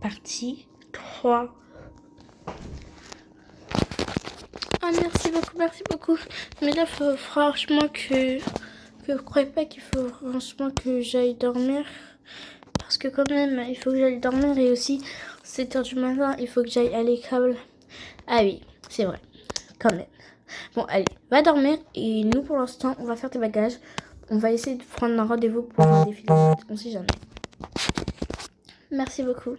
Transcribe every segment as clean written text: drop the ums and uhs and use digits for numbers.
partie 3. Ah, merci beaucoup, merci beaucoup. Mais là, faut franchement que vous croyez pas qu'il faut franchement que j'aille dormir. Parce que quand même, il faut que j'aille dormir et aussi, 7h du matin, il faut que j'aille à l'école. Ah oui, c'est vrai, quand même. Bon, allez, va dormir et nous, pour l'instant, on va faire tes bagages. On va essayer de prendre un rendez-vous pour un défilé. On sait jamais. Merci beaucoup.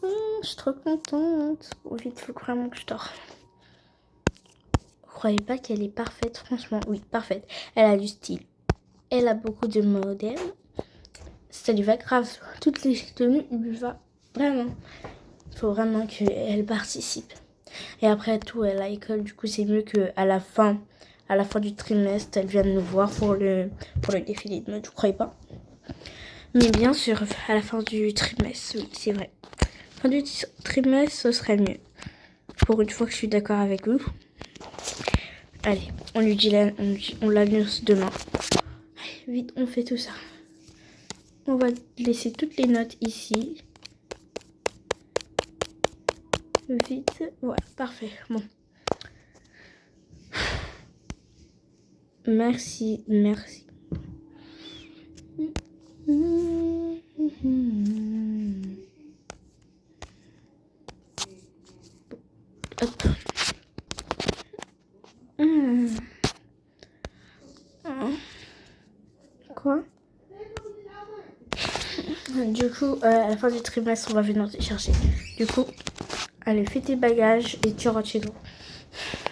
Je suis trop contente. Oh, vite, faut vraiment que je dors. Vous croyez pas qu'elle est parfaite? Franchement, oui, parfaite. Elle a du style. Elle a beaucoup de modèles. Ça lui va grave. Toutes les tenues lui va vraiment. Il faut vraiment qu'elle participe. Et après tout, elle a l'école. Du coup, c'est mieux qu'à la fin du trimestre, elle vienne nous voir pour le défilé de mode. Vous croyez pas? Mais bien sûr, à la fin du trimestre, oui, c'est vrai. Fin du trimestre, ce serait mieux. Pour une fois que je suis d'accord avec vous. Allez, on l'annonce demain. Allez, vite, on fait tout ça. On va laisser toutes les notes ici. Vite, voilà, parfait. Bon. Merci. Hop. Quoi? Du coup, à la fin du trimestre, on va venir te chercher. Du coup, allez, fais tes bagages et tu rentres chez nous.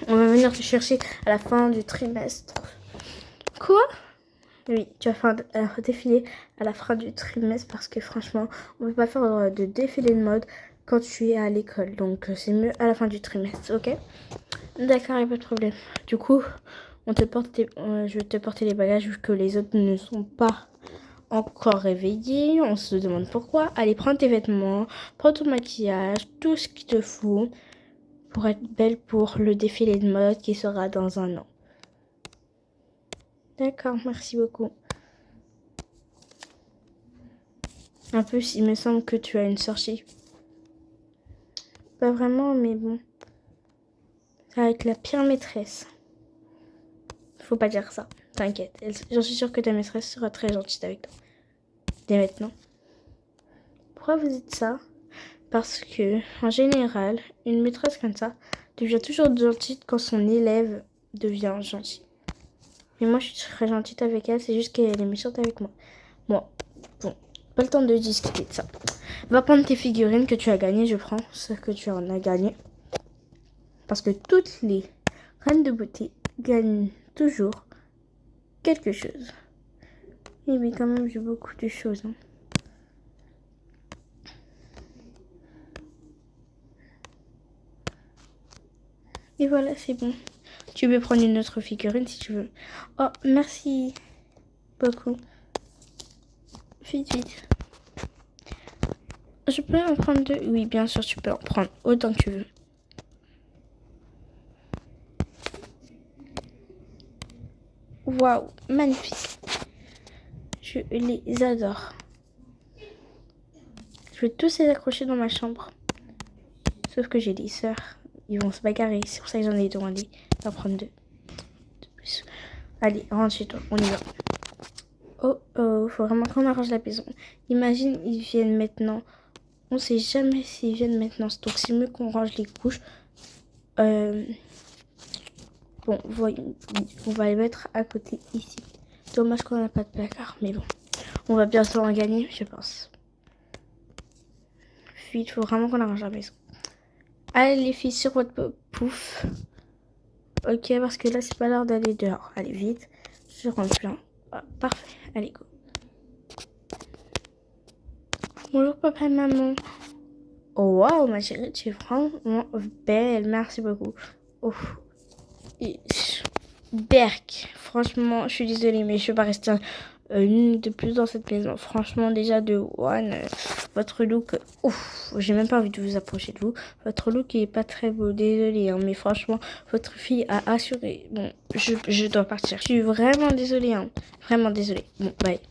On va venir te chercher à la fin du trimestre. Quoi? Oui, tu vas faire un défilé à la fin du trimestre parce que franchement, on ne peut pas faire de défilé de mode quand tu es à l'école. Donc, c'est mieux à la fin du trimestre, ok? D'accord, il n'y a pas de problème. Du coup, je vais te porter les bagages vu que les autres ne sont pas encore réveillés. On se demande pourquoi. Allez, prends tes vêtements, prends ton maquillage, tout ce qu'il te faut pour être belle pour le défilé de mode qui sera dans un an. D'accord, merci beaucoup. En plus, il me semble que tu as une sortie. Pas vraiment, mais bon. Ça va être la pire maîtresse. Faut pas dire ça, t'inquiète. J'en suis sûre que ta maîtresse sera très gentille avec toi. Dès maintenant. Pourquoi vous dites ça? Parce que, en général, une maîtresse comme ça devient toujours gentille quand son élève devient gentil. Mais moi, je suis très gentille avec elle, c'est juste qu'elle est méchante avec moi. Bon, pas le temps de discuter de ça. Va prendre tes figurines que tu as gagnées, je prends ce que tu en as gagné. Parce que toutes les reines de beauté gagnent toujours quelque chose. Et oui, quand même, j'ai beaucoup de choses. Hein. Et voilà, c'est bon. Tu peux prendre une autre figurine si tu veux. Oh, merci beaucoup. Vite. Je peux en prendre 2? Oui, bien sûr, tu peux en prendre autant que tu veux. Waouh, magnifique. Je les adore. Je vais tous les accrocher dans ma chambre. Sauf que j'ai des sœurs. Ils vont se bagarrer. C'est pour ça que j'en ai demandé d'en prendre 2. De plus. Allez, rentre chez toi. On y va. Oh, faut vraiment qu'on arrange la maison. Imagine, ils viennent maintenant. On sait jamais s'ils viennent maintenant. Donc c'est mieux qu'on range les couches. Bon, voyons. On va les mettre à côté ici. Dommage qu'on n'a pas de placard. Mais bon, on va bientôt en gagner, je pense. Puis il faut vraiment qu'on arrange la maison. Allez les filles, sur votre pouf. Ok, parce que là, c'est pas l'heure d'aller dehors. Allez, vite. Je rentre bien. Ah, parfait. Allez, go. Bonjour papa et maman. Oh, waouh, ma chérie, tu es vraiment belle. Merci beaucoup. Oh. Et... Berk. Franchement, je suis désolée, mais je vais pas rester une de plus dans cette maison. Franchement, déjà de one, votre look, ouf, j'ai même pas envie de vous approcher de vous. Votre look est pas très beau, désolée, hein, mais franchement, votre fille a assuré. Bon, je dois partir. Je suis vraiment désolée, hein, vraiment désolée. Bon, bye.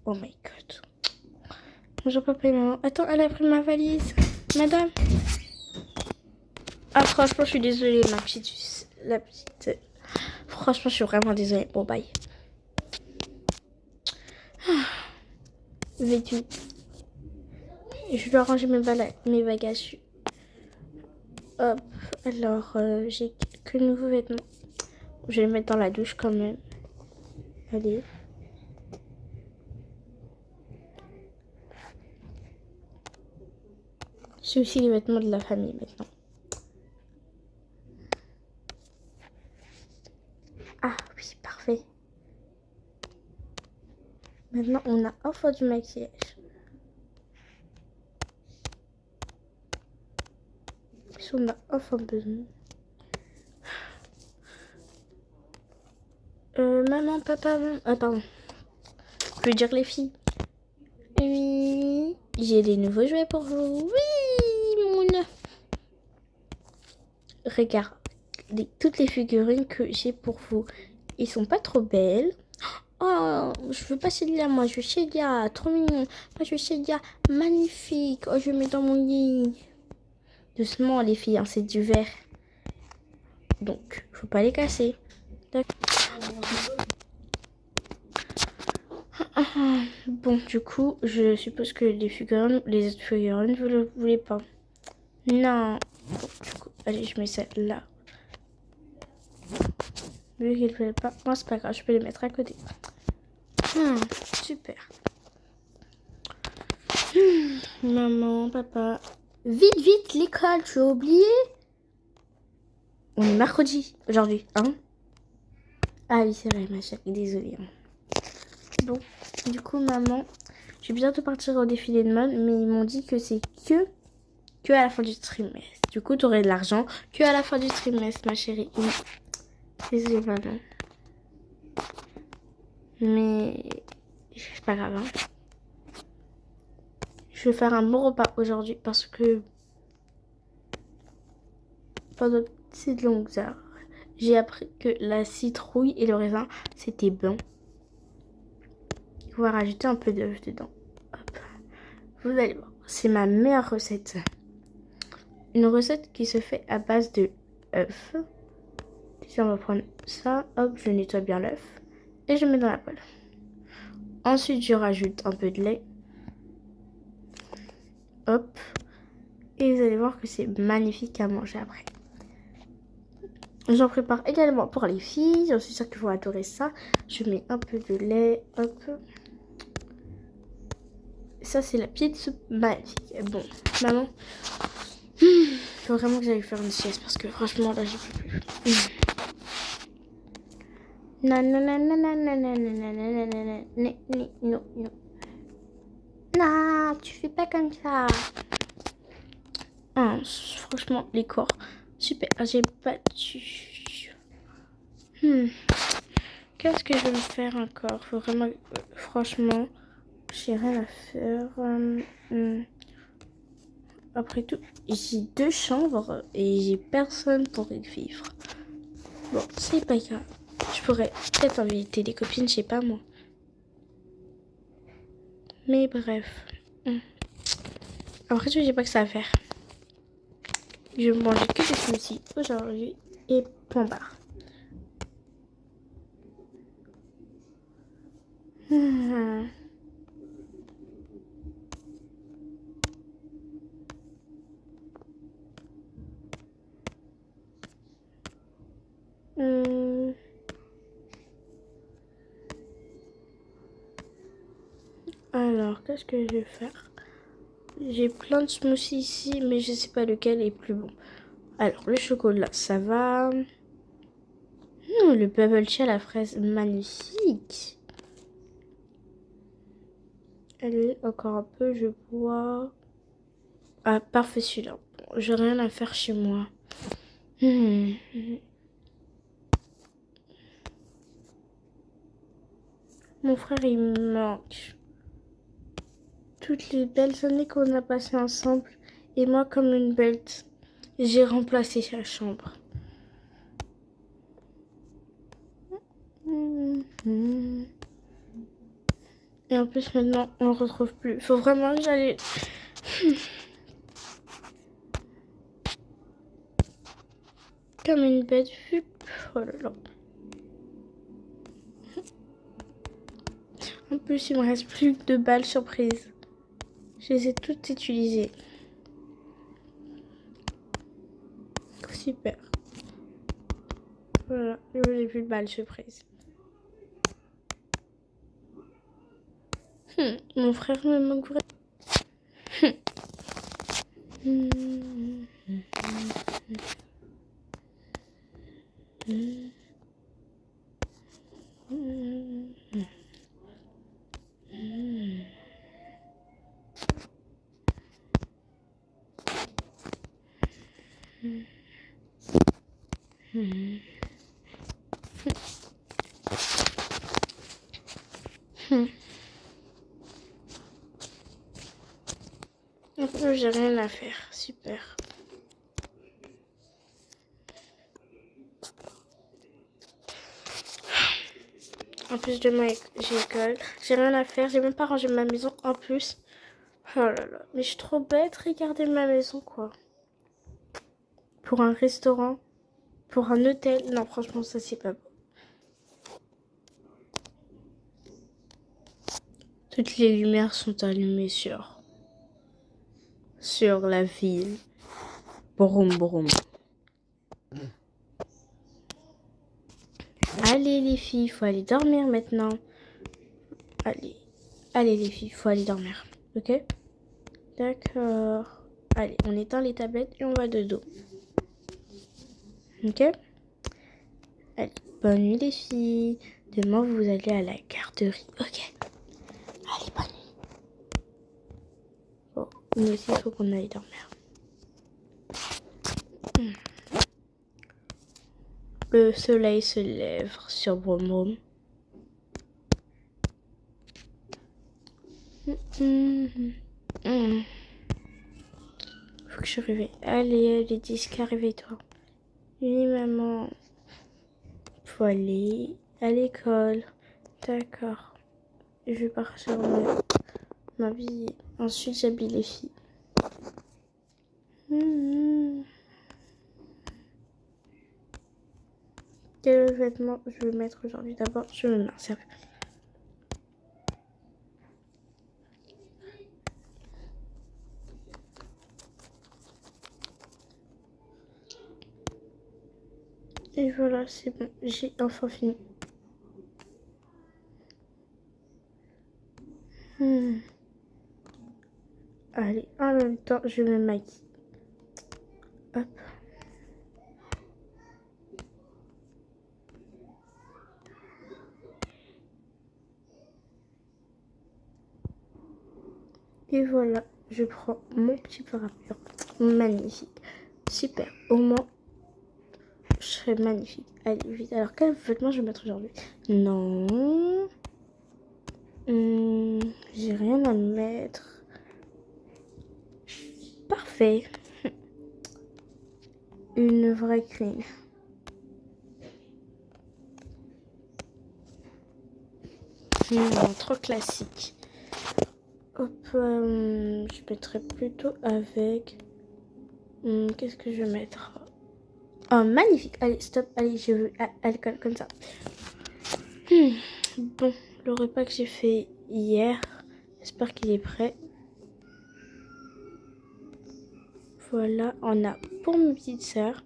Oh my god. Bonjour papa et maman. Attends, elle a pris ma valise. Madame. Ah franchement, je suis désolée, ma petite... La petite... Franchement, je suis vraiment désolée. Bon, bye. Vêtue. Je dois ranger mes bagages. Hop. Alors, j'ai que de nouveaux vêtements. Je vais les mettre dans la douche quand même. Allez. C'est aussi les vêtements de la famille maintenant. Ah oui, parfait. Maintenant, on a enfin du maquillage. Si on a enfin besoin. Maman, papa, maman. Ah, pardon. Je veux dire les filles. Oui. J'ai des nouveaux jouets pour vous. Oui, mon. Regardez toutes les figurines que j'ai pour vous. Ils sont pas trop belles. Oh, je veux pas Célia, moi. Je veux Célia. Trop mignon. Moi, je veux Célia. Magnifique. Oh, je vais mettre dans mon lit. Doucement, les filles. Hein, c'est du verre. Donc, faut pas les casser. D'accord. Bon, du coup, je suppose que les autres figurines, vous ne voulez pas. Non. Bon, du coup, allez, je mets ça là. Vu qu'ils ne veulent pas, moi c'est pas grave, je peux les mettre à côté. Super. Maman, papa. Vite, vite, l'école, tu as oublié. On est mercredi aujourd'hui, hein? Ah oui, c'est vrai, ma chérie, désolée. Bon, du coup, maman, je vais bientôt partir au défilé de mode, mais ils m'ont dit que c'est que à la fin du trimestre. Du coup, tu aurais de l'argent que à la fin du trimestre, ma chérie. Désolée, maman. Mais c'est pas grave, hein. Je vais faire un bon repas aujourd'hui parce que pendant ces longues heures, j'ai appris que la citrouille et le raisin, c'était bon. On va rajouter un peu d'œuf dedans. Hop. Vous allez voir, c'est ma meilleure recette. Une recette qui se fait à base de œufs. Ici, on va prendre ça. Hop, je nettoie bien l'œuf et je mets dans la poêle. Ensuite, je rajoute un peu de lait. Hop. Et vous allez voir que c'est magnifique à manger après. J'en prépare également pour les filles. Je suis sûre qu'ils vont adorer ça. Je mets un peu de lait. Hop. Ça, c'est la petite soupe magnifique. Bon, maman. Il faut vraiment que j'aille faire une sieste parce que franchement, là, je peux plus. Non, non, non, non, non, non, non, non, non, non, non, non, non, non. Non, tu fais pas comme ça. Ah, franchement, les corps. Super, j'ai battu. Qu'est-ce que je vais me faire encore? Faut vraiment... franchement, j'ai rien à faire. Après tout, j'ai 2 chambres et j'ai personne pour y vivre. Bon, c'est pas grave. Je pourrais peut-être inviter des copines, je sais pas moi. Mais bref. Après tout, j'ai pas que ça à faire. Je vais manger que des smoothies aujourd'hui et point barre. Alors, qu'est-ce que je vais faire? J'ai plein de smoothies ici, mais je sais pas lequel est plus bon. Alors, le chocolat, ça va. Le bubble tea à la fraise, magnifique. Allez, encore un peu, je bois. Ah, parfait celui-là. Bon, j'ai rien à faire chez moi. Mon frère, il me manque. Toutes les belles années qu'on a passées ensemble. Et moi, comme une bête, j'ai remplacé sa chambre. Et en plus, maintenant, on le retrouve plus. Faut vraiment que j'aille... Comme une bête vue. Oh là là. En plus, il me reste plus que 2 balles surprises. Je les ai toutes utilisées. Super. Voilà, je n'ai plus de balles surprises. Mon frère me manque vraiment. J'ai rien à faire. Super. En plus, demain, j'ai école. J'ai rien à faire. J'ai même pas rangé ma maison en plus. Oh là là. Mais je suis trop bête. Regardez ma maison, quoi. Pour un restaurant. Pour un hôtel. Non, franchement, ça, c'est pas beau. Toutes les lumières sont allumées sur la ville. Broum, broum. Allez, les filles, faut aller dormir maintenant. Allez. Allez, les filles, faut aller dormir. Ok? D'accord. Allez, on éteint les tablettes et on va de dos. Ok? Allez, bonne nuit, les filles. Demain, vous allez à la garderie. Ok? Allez, bonne nuit. Bon, nous aussi, il faut qu'on aille dormir. Le soleil se lève sur Broum Broum. Faut que je réveille. Allez, Diska, réveille-toi. Oui, maman. Faut aller à l'école. D'accord. Je vais partir m'habiller. Ensuite, j'habille les filles. Quel vêtement je vais mettre aujourd'hui? D'abord, je me mets un serviette. Et voilà, c'est bon. J'ai enfin fini. Allez, en même temps, je me maquille. Hop. Et voilà, je prends mon petit parapluie. Magnifique. Super. Au moins, je serai magnifique. Allez, vite. Alors, quel vêtement je vais mettre aujourd'hui? Non. J'ai rien à mettre. Parfait. Une vraie queen. Non, trop classique. Hop, je mettrais plutôt avec... qu'est-ce que je vais mettre? Oh, magnifique. Allez, stop. Allez, je veux alcool comme ça. Bon, le repas que j'ai fait hier, j'espère qu'il est prêt. Voilà, on a pour ma petite sœur.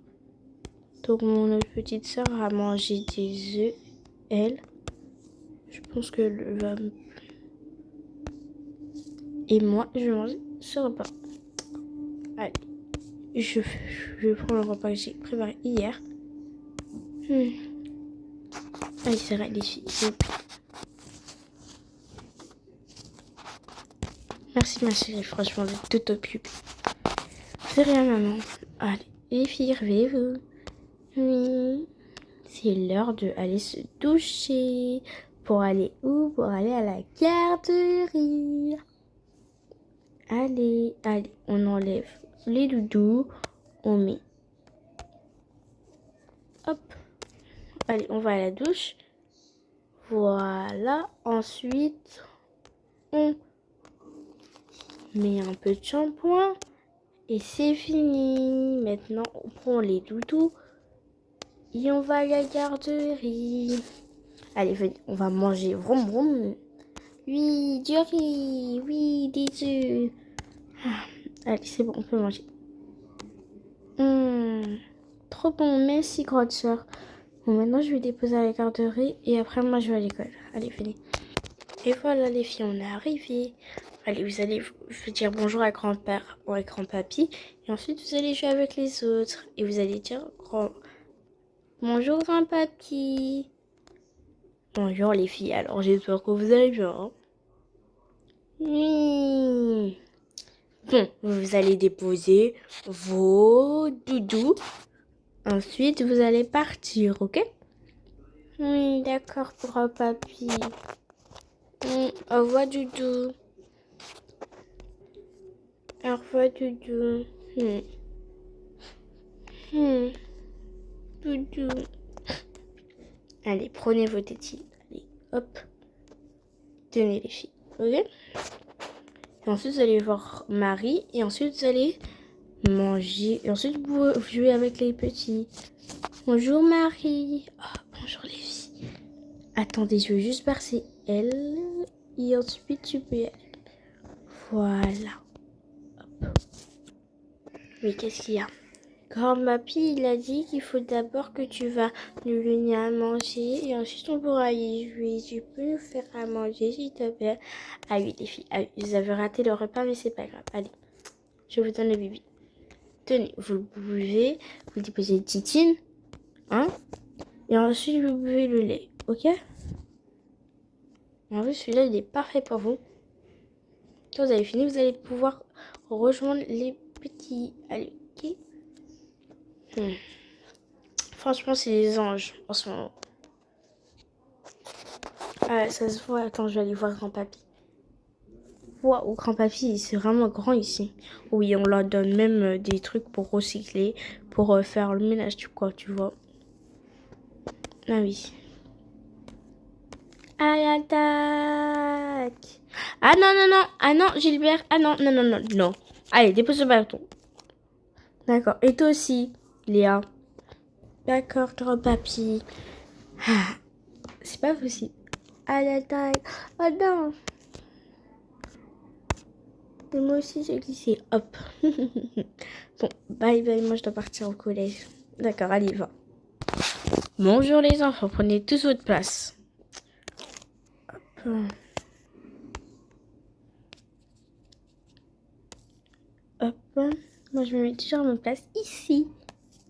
Donc, mon autre petite sœur a mangé des œufs, elle. Je pense qu'elle va... Et moi, je vais manger ce repas. Allez, je vais prendre le repas que j'ai préparé hier. Allez, c'est vrai, les filles. Merci, ma chérie, franchement, d'être toute occupée. C'est rien, maman. Allez, les filles, réveillez-vous. Oui, c'est l'heure de aller se doucher. Pour aller où? Pour aller à la garderie. Allez, allez, on enlève les doudous. On met... Hop. Allez, on va à la douche. Voilà. Ensuite, On met un peu de shampoing et c'est fini. Maintenant, on prend les doudous et on va à la garderie. Allez, venez, on va manger. Vroom, vroom. Oui, du riz. Oui, des œufs. Allez, c'est bon, on peut manger. Trop bon, merci, grande sœur. Bon, maintenant, je vais déposer à la garderie et après, moi, je vais à l'école. Allez, venez. Et voilà, les filles, on est arrivés. Allez, vous allez dire bonjour à grand-père ou à grand-papy. Et ensuite, vous allez jouer avec les autres. Et vous allez dire bonjour, grand-papy. Bonjour, les filles. Alors, j'espère que vous allez bien. Hein. Oui. Bon, vous allez déposer vos doudous. Ensuite, vous allez partir, ok? Oui, d'accord, grand-papy. Au revoir, doudou. Au revoir, doudou. Doudou. Allez, prenez vos tétines. Allez, hop. Tenez les filles, ok? Et ensuite, vous allez voir Marie. Et ensuite, vous allez manger. Et ensuite, vous jouez avec les petits. Bonjour, Marie. Oh, bonjour, les filles. Attendez, je vais juste passer elle. Et ensuite, tu peux y aller. Voilà. Hop. Oui, qu'est-ce qu'il y a? Grand-papy, il a dit qu'il faut d'abord que tu vas nous donner à manger et ensuite on pourra y jouer. Tu peux nous faire à manger, s'il te plaît? Ah oui, les filles, ah oui, vous avez raté le repas, mais c'est pas grave. Allez, je vous donne le bibi. Tenez, vous le buvez, vous déposez les titines, hein? Et ensuite, vous buvez le lait, ok? En plus, celui-là, il est parfait pour vous. Quand vous avez fini, vous allez pouvoir rejoindre les petits. Allez, ok? Franchement, c'est des anges en ce moment. Ah, ça se voit. Attends, je vais aller voir grand-papy. Waouh, grand-papy, c'est vraiment grand ici. Oui, on leur donne même des trucs pour recycler, pour faire le ménage, tu vois. Ah oui. À l'attaque. Ah non, non, non. Ah non, Gilbert. Ah non, non, non, non, non. Allez, dépose le bâton. D'accord. Et toi aussi, Léa. D'accord, grand-papy. Ah, c'est pas possible. À l'attaque. Oh non. Et moi aussi, j'ai glissé. Hop. Bon, bye bye. Moi, je dois partir au collège. D'accord, allez, va. Bonjour les enfants. Prenez tous votre place. Hop. Hop. Moi, je me mets toujours à ma place ici.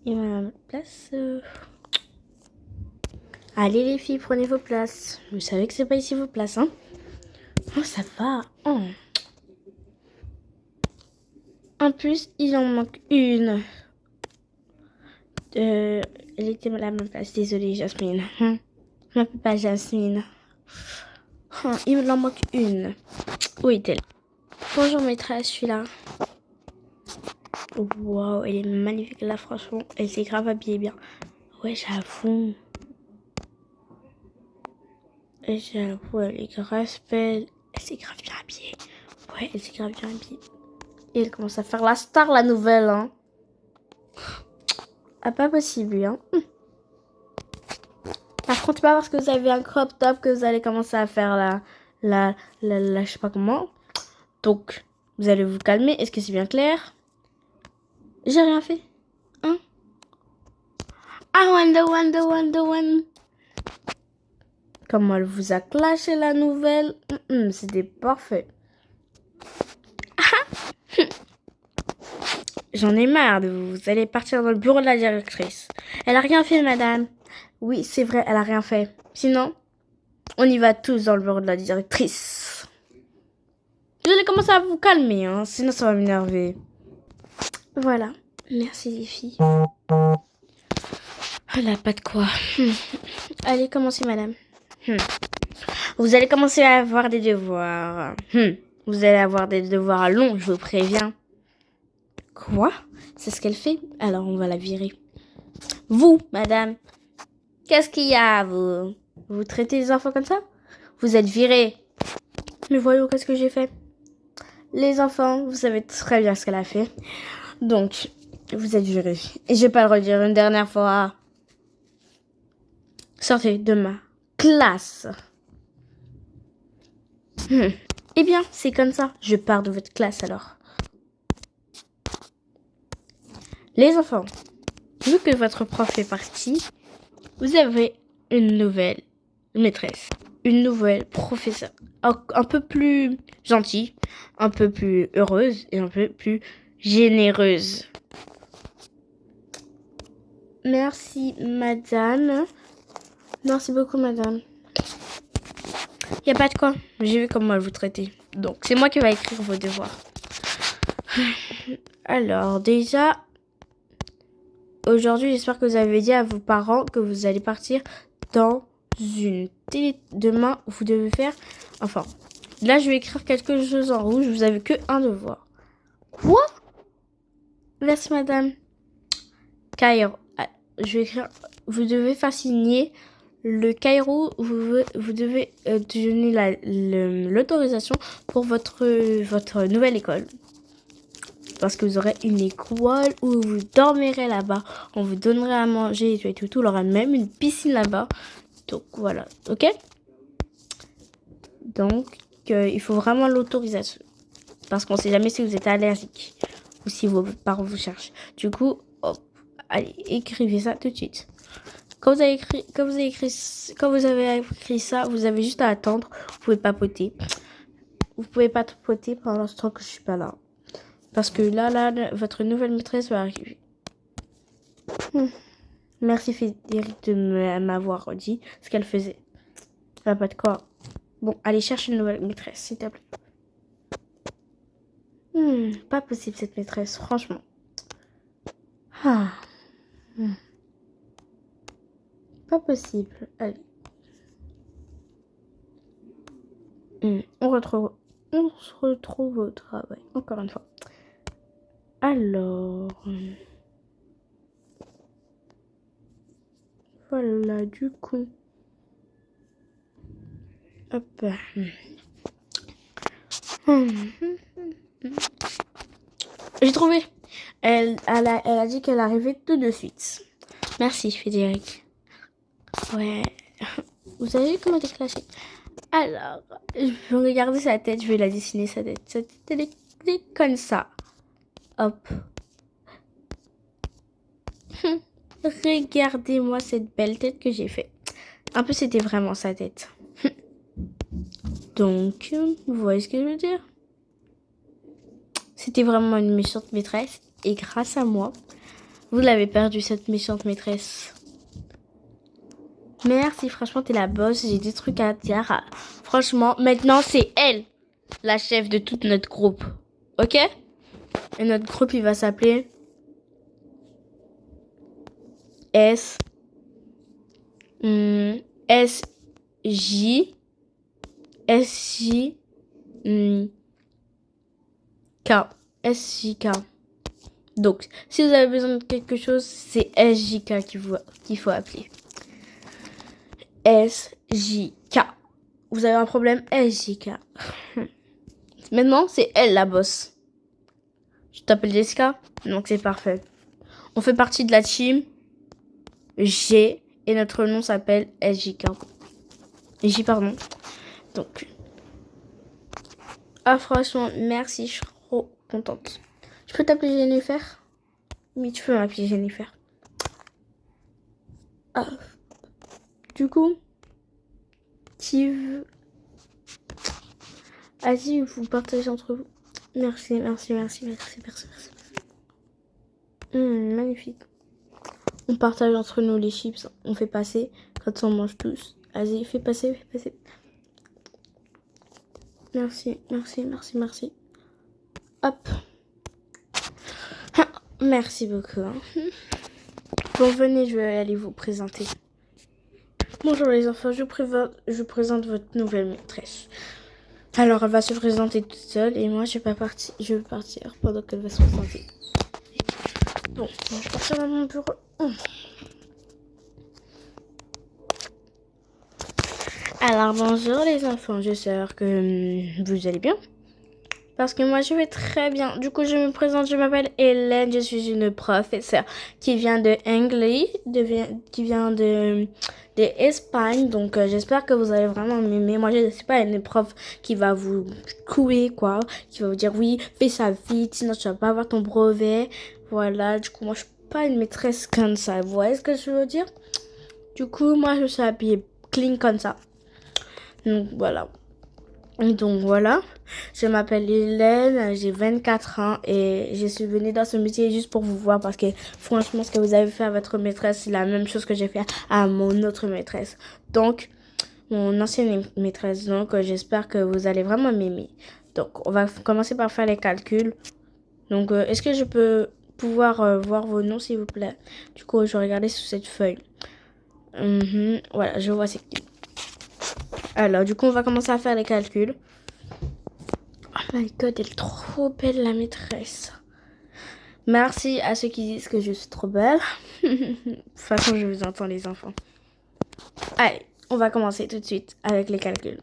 Et ma place... Allez les filles, prenez vos places. Vous savez que c'est pas ici vos places, hein? Oh, ça va. Oh. En plus, il en manque une. Elle était à ma place. Désolée, Jasmine. Je m'appelle pas Jasmine. Il en manque une. Où est-elle? Bonjour maîtresse, je suis là. Waouh, elle est magnifique là, franchement. Elle s'est grave habillée bien. Ouais, j'avoue. J'avoue, elle est grave belle. Elle s'est grave bien habillée. Ouais, elle s'est grave bien habillée. Et elle commence à faire la star, la nouvelle, hein. Ah, pas possible, hein. Par contre, pas parce que vous avez un crop top que vous allez commencer à faire la je sais pas comment. Donc, vous allez vous calmer. Est-ce que c'est bien clair? J'ai rien fait. Hein? I wonder. Comment elle vous a clashé la nouvelle? C'était parfait. J'en ai marre de vous. Vous allez partir dans le bureau de la directrice. Elle a rien fait, madame. Oui, c'est vrai, elle a rien fait. Sinon, on y va tous dans le bureau de la directrice. Vous allez commencer à vous calmer, hein. Sinon, ça va m'énerver. Voilà. Merci, les filles. Voilà, pas de quoi. Allez, commencez, madame. Vous allez commencer à avoir des devoirs. Vous allez avoir des devoirs longs, je vous préviens. Quoi? C'est ce qu'elle fait? Alors, on va la virer. Vous, madame, qu'est-ce qu'il y a, vous? Vous traitez les enfants comme ça? Vous êtes virée. Mais voyons, qu'est-ce que j'ai fait? Les enfants, vous savez très bien ce qu'elle a fait. Donc, vous êtes jurés. Et je vais pas le redire une dernière fois. Sortez de ma classe. Eh bien, c'est comme ça. Je pars de votre classe alors. Les enfants, vu que votre prof est parti, vous avez une nouvelle maîtresse, une nouvelle professeure. Un peu plus gentille, un peu plus heureuse et un peu plus généreuse. Merci, madame. Merci beaucoup, madame. Il n'y a pas de quoi. J'ai vu comment elle vous traitait. Donc, c'est moi qui vais écrire vos devoirs. Alors, déjà, aujourd'hui, j'espère que vous avez dit à vos parents que vous allez partir dans une télé. Demain, vous devez faire... Enfin, là, je vais écrire quelque chose en rouge. Vous avez que un devoir. Quoi? Merci, madame. Cairo. Je vais écrire... Vous devez faire signer le Cairo. Vous devez donner l'autorisation pour votre nouvelle école. Parce que vous aurez une école où vous dormirez là-bas. On vous donnera à manger et tout. On aura même une piscine là-bas. Donc voilà, ok? Donc il faut vraiment l'autorisation. Parce qu'on ne sait jamais si vous êtes allergique. Ou si vos parents vous cherchent. Du coup, hop, allez, écrivez ça tout de suite. Quand vous avez écrit ça, vous avez juste à attendre. Vous pouvez papoter. Vous pouvez pas papoter pendant ce temps que je suis pas là. Parce que là, votre nouvelle maîtresse va arriver. Merci Frédéric de m'avoir dit ce qu'elle faisait. Pas de quoi. Bon, allez chercher une nouvelle maîtresse, s'il te plaît. Pas possible cette maîtresse, franchement. Pas possible. Allez. On se retrouve au travail. Encore une fois. Alors, voilà, du coup, hop, j'ai trouvé. Elle a dit qu'elle arrivait tout de suite. Merci, Frédéric. Ouais, vous savez comment déclencher. Alors, je vais regarder sa tête, je vais la dessiner sa tête. Sa tête, elle est comme ça. Hop. Regardez-moi cette belle tête que j'ai fait. Un peu, c'était vraiment sa tête. Donc, vous voyez ce que je veux dire? C'était vraiment une méchante maîtresse. Et grâce à moi, vous l'avez perdu, cette méchante maîtresse. Merci, franchement, t'es la boss. J'ai des trucs à dire. Franchement, maintenant, c'est elle, la chef de tout notre groupe. Ok? Et notre groupe, il va s'appeler... S J K. Donc, si vous avez besoin de quelque chose, c'est SJK qu'il faut appeler. SJK. Vous avez un problème? SJK. Maintenant, c'est elle la boss. Je t'appelle Jessica, donc c'est parfait. On fait partie de la team G et notre nom s'appelle SJK. J, pardon. Donc, franchement, merci, je suis trop contente. Je peux t'appeler Jennifer? Oui, tu peux m'appeler Jennifer. Du coup, Steve, vas-y, vous partagez entre vous. Merci. Magnifique. On partage entre nous les chips. On fait passer quand on mange tous. Vas-y, fais passer. Merci. Hop. Merci beaucoup. Bon, venez, je vais aller vous présenter. Bonjour les enfants, je présente votre nouvelle maîtresse. Alors, elle va se présenter toute seule et moi, je vais partir pendant qu'elle va se présenter. Bon, je vais partir dans mon bureau. Alors bonjour les enfants, j'espère que vous allez bien. Parce que moi je vais très bien. Du coup je me présente, je m'appelle Hélène, je suis une professeure qui vient de anglais, qui vient de Espagne. Donc j'espère que vous allez vraiment m'aimer. Moi je ne suis pas une prof qui va vous couer quoi, qui va vous dire oui fais ça vite sinon tu vas pas avoir ton brevet. Voilà, du coup moi je suis pas une maîtresse comme ça. Vous voyez ce que je veux dire? Du coup moi je suis habillée clean comme ça. Donc voilà, je m'appelle Hélène, j'ai 24 ans et je suis venue dans ce métier juste pour vous voir parce que franchement ce que vous avez fait à votre maîtresse c'est la même chose que j'ai fait à mon autre maîtresse. Donc mon ancienne maîtresse, donc j'espère que vous allez vraiment m'aimer. Donc on va commencer par faire les calculs. Donc est-ce que je peux pouvoir voir vos noms s'il vous plaît? Du coup je vais regarder sur cette feuille. Voilà, je vois c'est qui. Alors, du coup, on va commencer à faire les calculs. Oh my god, elle est trop belle, la maîtresse. Merci à ceux qui disent que je suis trop belle. De toute façon, je vous entends, les enfants. Allez, on va commencer tout de suite avec les calculs.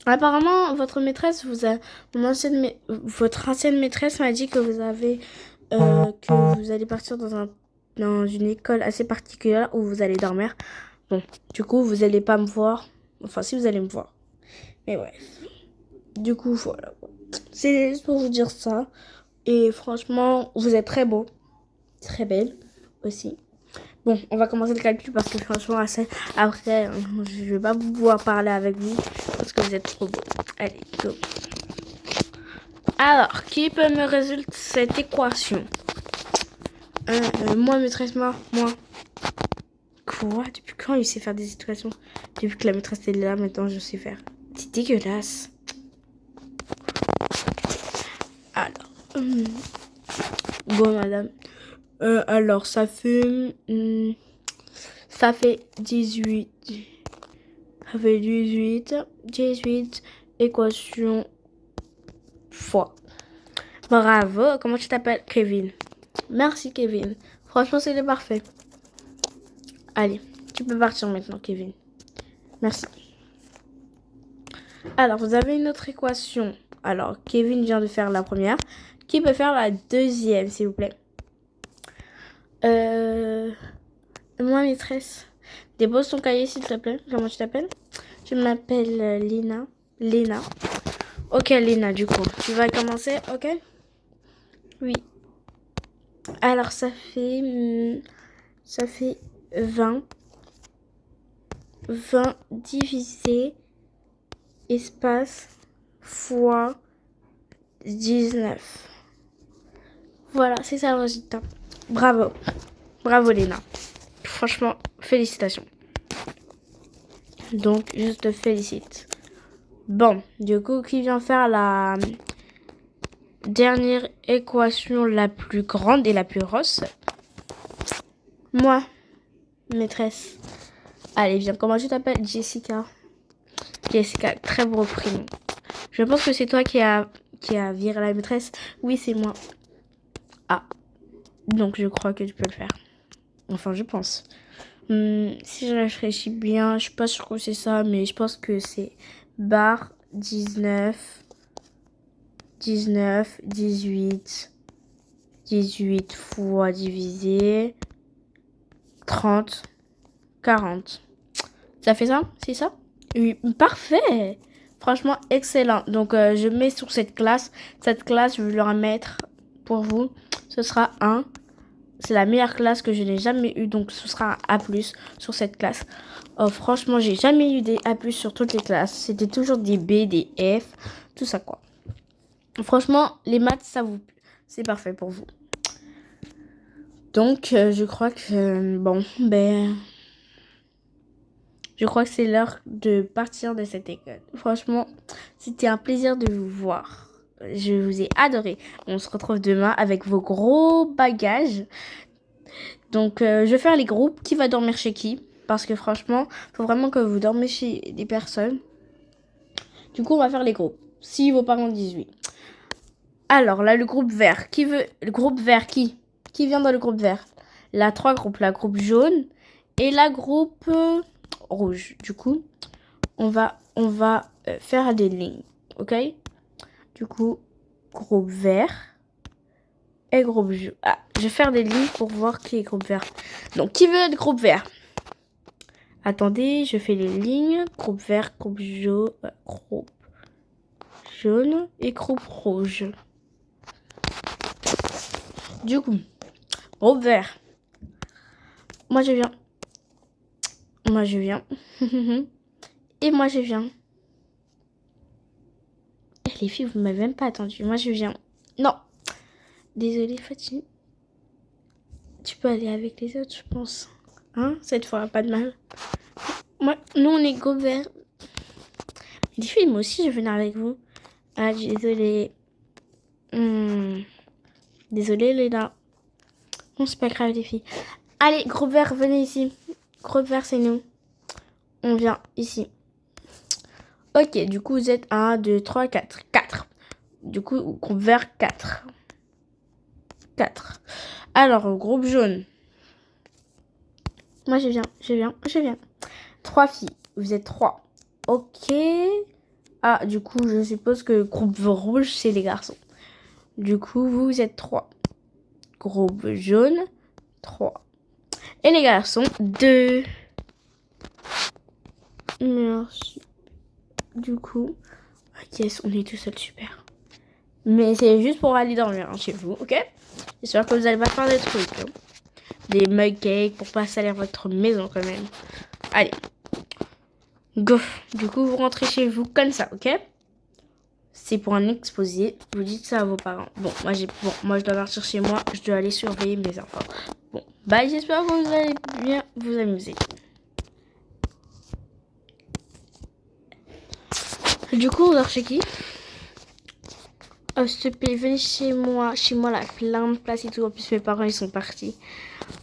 Apparemment, votre maîtresse votre ancienne maîtresse m'a dit que que vous allez partir dans une école assez particulière où vous allez dormir. Bon, du coup, vous allez pas me voir. Enfin, si vous allez me voir. Mais ouais. Du coup, voilà. C'est juste pour vous dire ça. Et franchement, vous êtes très beau. Très belle aussi. Bon, on va commencer le calcul parce que franchement, après, je vais pas pouvoir parler avec vous parce que vous êtes trop beau. Allez, go. Alors, qui peut me résoudre cette équation? Moi, maîtresse, moi. Quoi? Depuis quand il sait faire des équations? Depuis que la maîtresse est là, maintenant je sais faire. C'est dégueulasse. Alors. Bon, madame. Alors, ça fait 18. Ça fait 18 équations fois. Bravo. Comment tu t'appelles? Kevin. Merci, Kevin. Franchement, c'était parfait. Allez, tu peux partir maintenant, Kevin. Merci. Alors, vous avez une autre équation. Alors, Kevin vient de faire la première. Qui peut faire la deuxième, s'il vous plaît? Moi, maîtresse. Dépose ton cahier, s'il te plaît. Comment tu t'appelles? Je m'appelle Lina. Léna. Ok, Léna, du coup. Tu vas commencer, ok? Oui. Alors, ça fait 20. 20 divisé espace fois 19. Voilà, c'est ça le résultat. Bravo. Bravo, Léna. Franchement, félicitations. Donc, je te félicite. Bon, du coup, qui vient faire la dernière équation la plus grande et la plus grosse? Moi, maîtresse. Allez, viens, comment tu t'appelles? Jessica. Jessica, très beau prénom. Je pense que c'est toi qui a viré la maîtresse. Oui, c'est moi. Ah, donc je crois que tu peux le faire. Enfin, je pense. Si je réfléchis bien, je suis pas sûre que c'est ça, mais je pense que c'est barre 19, 18 fois divisé 30, 40. Ça fait ça? C'est ça? Oui, parfait. Franchement, excellent. Donc, je mets sur cette classe. Cette classe, je vais leur mettre pour vous. Ce sera 1. C'est la meilleure classe que je n'ai jamais eue. Donc, ce sera un A+, sur cette classe. Franchement, j'ai jamais eu des A+, sur toutes les classes. C'était toujours des B, des F, tout ça, quoi. Franchement, les maths, c'est parfait pour vous. Donc, je crois que, je crois que c'est l'heure de partir de cette école. Franchement, c'était un plaisir de vous voir. Je vous ai adoré. On se retrouve demain avec vos gros bagages. Donc, je vais faire les groupes. Qui va dormir chez qui? Parce que franchement, il faut vraiment que vous dormez chez des personnes. Du coup, on va faire les groupes. Si vos parents disent oui. Alors, là, le groupe vert. Qui veut... Le groupe vert, qui? Qui vient dans le groupe vert? Là, 3 groupes. La groupe jaune et la groupe rouge. Du coup, on va faire des lignes, ok? Du coup, groupe vert et groupe jaune. Ah, je vais faire des lignes pour voir qui est groupe vert. Donc, qui veut être groupe vert? Attendez, je fais les lignes. Groupe vert, groupe jaune et groupe rouge. Du coup, groupe vert. Moi, je viens. Moi, je viens. Et moi, je viens. Et les filles, vous m'avez même pas attendu. Moi, je viens. Non. Désolée, Fatine. Tu peux aller avec les autres, je pense. Hein? Cette fois, pas de mal. Moi, nous, on est groupe vert. Les filles, moi aussi, je vais venir avec vous. Ah, désolée. Désolée, Léna. Non, c'est pas grave, les filles. Allez, groupe vert, venez ici. Groupe vert, c'est nous. On vient ici. Ok, du coup, vous êtes 1, 2, 3, 4. 4. Du coup, groupe vert, 4. 4. Alors, groupe jaune. Moi, je viens. 3 filles. Vous êtes 3. Ok. Ah, du coup, je suppose que groupe rouge, c'est les garçons. Du coup, vous êtes 3. Groupe jaune, 3. Et les garçons, 2. Merci. Du coup, yes, on est tout seul, super. Mais c'est juste pour aller dormir hein, chez vous, ok? J'espère que vous allez pas faire des trucs. Hein. Des mug-cakes pour pas salir votre maison quand même. Allez. Go. Du coup, vous rentrez chez vous comme ça, ok? C'est pour un exposé. Vous dites ça à vos parents. Bon, moi je dois partir chez moi. Je dois aller surveiller mes enfants. Bon, bye. J'espère que vous allez bien vous amuser. Du coup, on dort chez qui? Oh, s'il te plaît, venez chez moi. Chez moi, là, plein de place et tout. En plus, mes parents, ils sont partis.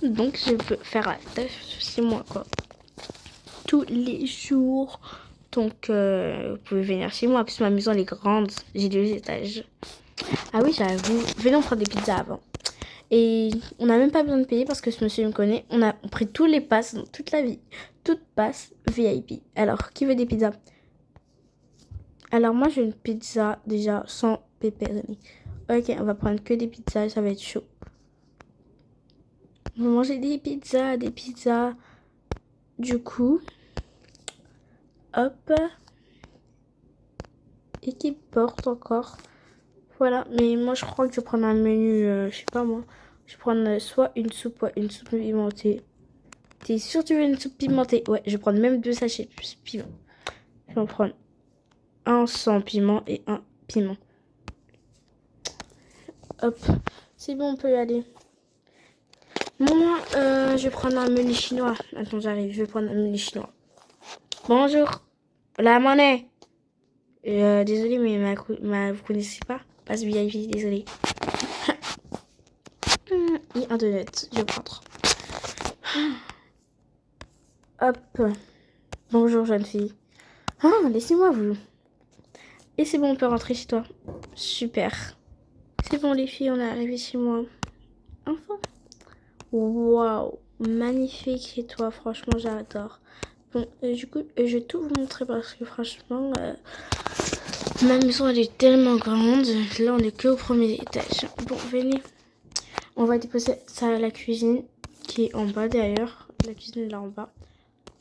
Donc, je peux faire la tâche chez moi, quoi. Tous les jours. Donc, vous pouvez venir chez moi. En plus, ma maison, elle est grande. J'ai 2 étages. Ah oui, j'avoue. Venez, on prend des pizzas avant. Et on n'a même pas besoin de payer parce que ce monsieur me connaît. On a pris tous les passes dans toute la vie. Toutes passes VIP. Alors, qui veut des pizzas? Alors, moi, j'ai une pizza déjà sans pepperoni. Ok, on va prendre que des pizzas. Ça va être chaud. On va manger des pizzas. Du coup, hop. Et qui porte encore. Voilà, mais moi, je crois que je vais prendre un menu, je sais pas moi. Je vais prendre soit une soupe pimentée. T'es sûr que tu veux une soupe pimentée? Ouais, je vais prendre même 2 sachets de piment. Je vais en prendre un sans piment et un piment. Hop, c'est bon, on peut y aller. Moi, je vais prendre un menu chinois. Attends, j'arrive, je vais prendre un menu chinois. Bonjour, la monnaie. Désolée, mais vous connaissez pas? Passe VIP, désolée. Et un donut, je vais prendre. Hop. Bonjour, jeune fille. Ah, laissez-moi vous. Et c'est bon, on peut rentrer chez toi. Super. C'est bon, les filles, on est arrivé chez moi. Enfin. Waouh. Magnifique chez toi, franchement, j'adore. Bon, du coup, je vais tout vous montrer parce que franchement, ma maison, elle est tellement grande. Là, on est que au premier étage. Bon, venez. On va déposer ça à la cuisine, qui est en bas d'ailleurs. La cuisine est là en bas.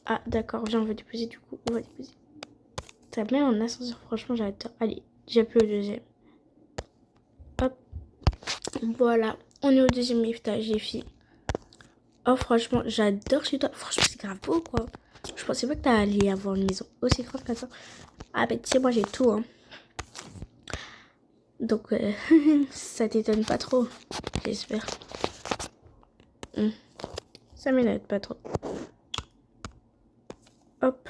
Ah, d'accord, viens, on va déposer du coup. On va déposer. Ça met en ascenseur, franchement, j'adore. Allez, j'ai appelé le deuxième. Hop. Voilà, on est au 2e étage, les filles. Oh, franchement, j'adore chez toi. Franchement, c'est grave beau, quoi. Je pensais pas que t'allais avoir une maison aussi grande que ça. Ah, ben, tu sais, moi, j'ai tout, hein. Donc, ça t'étonne pas trop, j'espère. Ça m'étonne pas trop. Hop,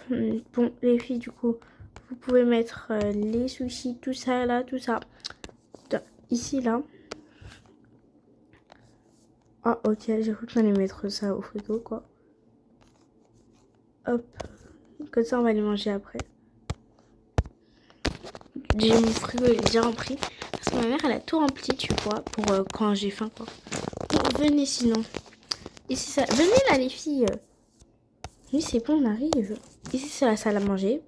bon, les filles, du coup, vous pouvez mettre les sushis, tout ça, là, tout ça. Ici, là. Ah, ok, j'ai cru qu'on allait mettre ça au frigo, quoi. Hop. Comme ça, on va les manger après. J'ai mon frigo est déjà rempli. Parce que ma mère, elle a tout rempli, tu vois, pour quand j'ai faim, quoi. Bon, venez sinon. Ici, ça... Venez là, les filles. Oui, c'est bon, on arrive. Ici, c'est la salle à manger.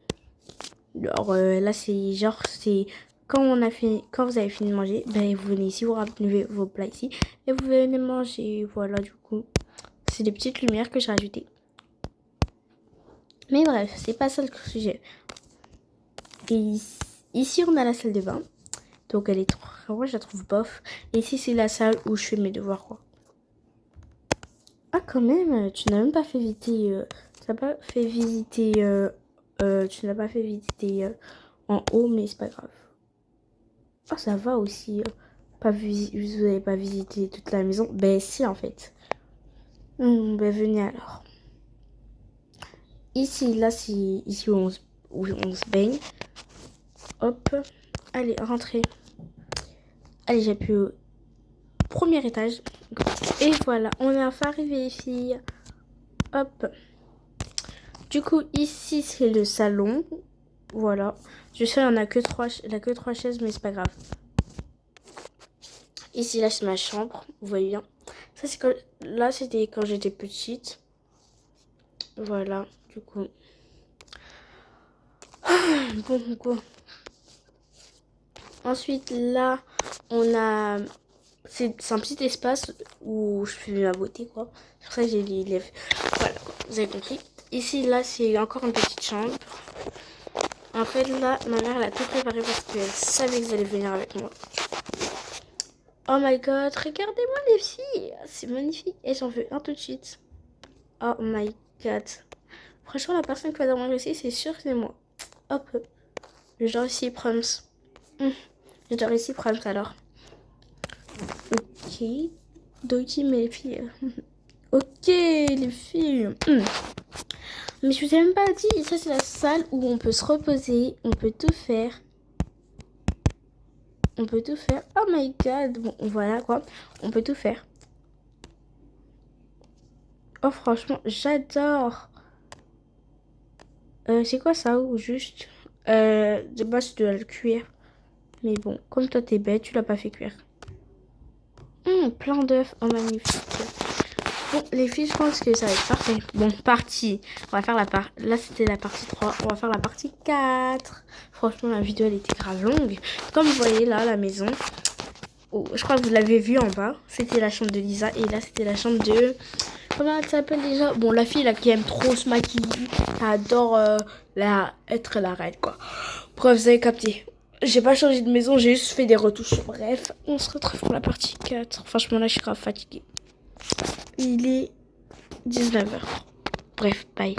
Alors là, c'est genre, c'est quand vous avez fini de manger, ben vous venez ici, vous ramenez vos plats ici et vous venez manger. Voilà, du coup, c'est des petites lumières que j'ai rajoutées. Mais bref, c'est pas ça le sujet. Et ici, on a la salle de bain. Donc, elle est trop, moi, je la trouve bof. Et ici, c'est la salle où je fais mes devoirs, quoi. Ah, quand même, tu n'as même pas fait visiter, tu n'as pas fait visiter, tu n'as pas fait visiter en haut, mais c'est pas grave. Ah, ça va aussi. Vous n'avez pas visité toute la maison? Ben si, en fait. Ben venez alors. Ici, là, c'est ici où on se baigne. Hop. Allez, rentrez. Allez, j'appuie au premier étage. Et voilà, on est enfin arrivé, les filles. Hop. Du coup, ici, c'est le salon. Voilà. Je sais, il n'y a que trois chaises, mais c'est pas grave. Ici, là, c'est ma chambre. Vous voyez bien. Ça, c'est là, c'était quand j'étais petite. Voilà, du coup. Bon, quoi. Ensuite, là, on a... C'est un petit espace où je fais ma beauté, quoi. C'est pour ça que j'ai les lèvres. Voilà, vous avez compris. Ici, là, c'est encore une petite chambre. En fait, là, ma mère, elle a tout préparé parce qu'elle savait que vous allez venir avec moi. Oh my god, regardez-moi les filles. C'est magnifique. Et j'en veux un tout de suite. Oh my god. Franchement, la personne qui va dormir ici, c'est sûr que c'est moi. Hop. Je dors ici, proms. Je dors ici, proms, alors. Ok. Doki, mes filles. Ok, les filles. Mais je vous ai même pas dit, ça c'est la salle où on peut se reposer, on peut tout faire. On peut tout faire. Oh my god. Bon, voilà quoi. On peut tout faire. Oh, franchement, j'adore. C'est quoi ça ou juste de base, tu dois le cuire. Mais bon, comme toi t'es bête, tu l'as pas fait cuire. Plein d'œufs. Oh, magnifique. Bon, les filles, je pense que ça va être parfait. Bon, partie. On va faire là, c'était la partie 3. On va faire la partie 4. Franchement, la vidéo, elle était grave longue. Comme vous voyez là, la maison. Oh, je crois que vous l'avez vu en bas. C'était la chambre de Lisa. Et là, c'était la chambre de... Comment elle s'appelle déjà? Bon, la fille là qui aime trop se maquiller. Elle adore être la reine, quoi. Bref, vous avez capté. J'ai pas changé de maison, j'ai juste fait des retouches. Bref, on se retrouve pour la partie 4. Franchement, là, je suis grave fatiguée. Il est 19h. Bref, bye.